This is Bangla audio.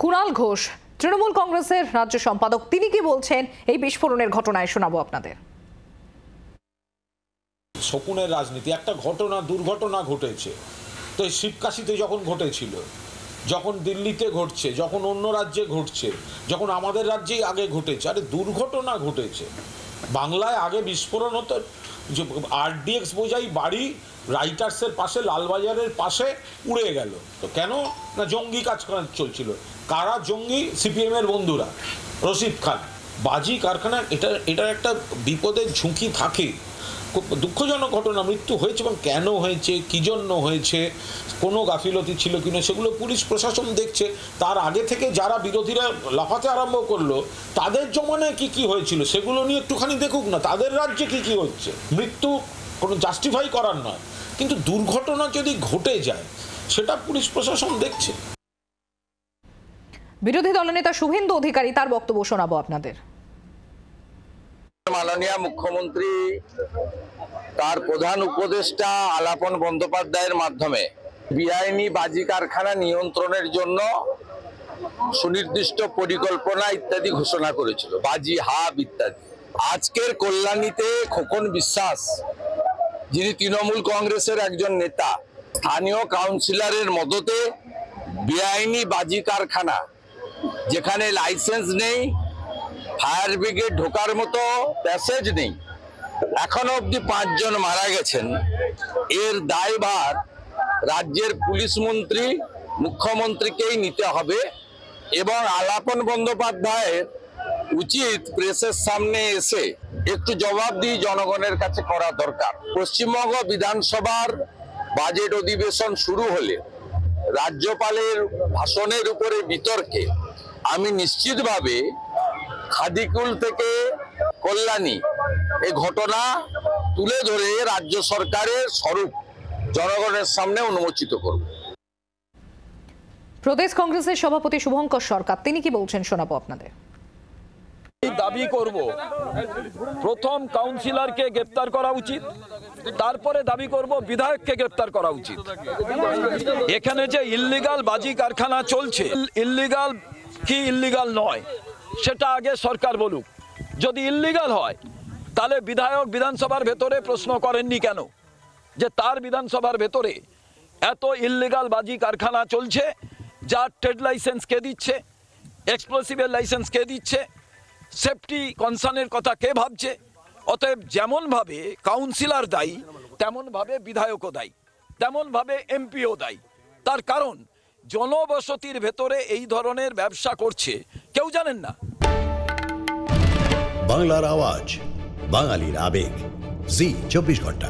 কুণাল ঘোষ তৃণমূল কংগ্রেসের রাজ্য সম্পাদক, তিনি কি বলছেন এই বিস্ফোরণের ঘটনায় শোনাবো আপনাদের। শকুনের রাজনীতি, একটা ঘটনা দুর্ঘটনা ঘটেছে, তো এই শিবকাশিতে যখন ঘটেছিল, যখন দিল্লিতে ঘটছে, যখন অন্য রাজ্যে ঘটছে, যখন আমাদের রাজ্যেই আগে ঘটেছে, আরে দুর্ঘটনা ঘটেছে। বাংলায় আগে বিস্ফোরণ হতো, যে আরডিএক্স বোঝাই বাড়ি রাইটার্সের পাশে, লালবাজারের পাশে উড়ে গেল। তো কেন না, জঙ্গি কাজ চলছিল। কারা জঙ্গি? সিপিএমের বন্ধুরা, রশিদ খান। বাজি কারখানা, এটার একটা বিপদের ঝুঁকি থাকে। খুব দুঃখজনক ঘটনা, মৃত্যু হয়েছে, এবং কেন হয়েছে, কী জন্য হয়েছে, কোনো গাফিলতি ছিল কিনা, সেগুলো পুলিশ প্রশাসন দেখছে। তার আগে থেকে যারা বিরোধীরা লাফাতে আরম্ভ করলো, তাদের জমানায় কী কী হয়েছিল সেগুলো নিয়ে একটুখানি দেখুক না, তাদের রাজ্যে কী কী হচ্ছে। মৃত্যু কোনো জাস্টিফাই করার নয়, কিন্তু দুর্ঘটনা যদি ঘটে যায় সেটা পুলিশ প্রশাসন দেখছে। বিরোধী দলনেতা শুভেন্দু অধিকারী, তার বক্তব্য শোনাবো আপনাদের। মাননীয় মুখ্যমন্ত্রী তার প্রধান উপদেষ্টা আলাপন বন্দ্যোপাধ্যায়ের মাধ্যমে বেআইনি বাজি কারখানা নিয়ন্ত্রণের জন্য সুনির্দিষ্ট পরিকল্পনা ইত্যাদি ঘোষণা করেছিল, বাজি হাব ইত্যাদি। আজকের কল্যাণীতে খোকন বিশ্বাস, যিনি তৃণমূল কংগ্রেসের একজন নেতা, স্থানীয় কাউন্সিলরের মদতে বেআইনি বাজি কারখানা, যেখানে লাইসেন্স নেই, ফায়ার ব্রিগেড ঢোকার মতো প্যাসেজ নেই, এখনো অবধি 5 জন মারা গেছেন। এর দায়ভার রাজ্যের পুলিশ মন্ত্রী, মুখ্যমন্ত্রীকেই নিতে হবে, এবং আলাপন বন্দ্যোপাধ্যায়ের উচিত প্রেসের সামনে এসে একটু জবাবদিহি জনগণের কাছে করা দরকার। পশ্চিমবঙ্গ বিধানসভার বাজেট অধিবেশন শুরু হলে রাজ্যপালের ভাষণের উপরে বিতর্কে আমি নিশ্চিতভাবে খাদিকুল থেকে কল্যাণী এই ঘটনা তুলে ধরে রাজ্য সরকারের স্বরূপ জনগণের সামনে উন্মোচিত করব। প্রদেশ কংগ্রেসের সভাপতি শুভঙ্কর সরকার, তিনি কি বলছেন শোনাবো আপনাদের। দাবি করব, প্রথম কাউন্সিলরকে গ্রেপ্তার করা উচিত, তারপরে দাবি করব বিধায়ককে গ্রেপ্তার করা উচিত। এখানে যে ইল্লিগাল বাজি কারখানা চলছে, ইল্লিগাল কি ইল্লিগাল নয় সেটা আগে সরকার বলুক। যদি ইল্লিগাল হয় তাহলে বিধায়ক বিধানসভার ভেতরে প্রশ্ন করেননি কেন যে তার বিধানসভার ভেতরে এত ইল্লিগাল বাজি কারখানা চলছে, যার ট্রেড লাইসেন্স কে দিচ্ছে, এক্সপ্লোসিভের লাইসেন্স কে দিচ্ছে, সেফটি কনসার্নের কথা কে ভাবছে। অতএব যেমনভাবে কাউন্সিলর দায়ী, তেমনভাবে বিধায়কও দায়ী, তেমনভাবে এমপিও দায়ী। তার কারণ জনবসতির ভেতরে এই ধরনের ব্যবসা করছে, কেউ জানেন না। বাংলার আওয়াজ, বাঙালির আবেগ, জি 24 ঘন্টা।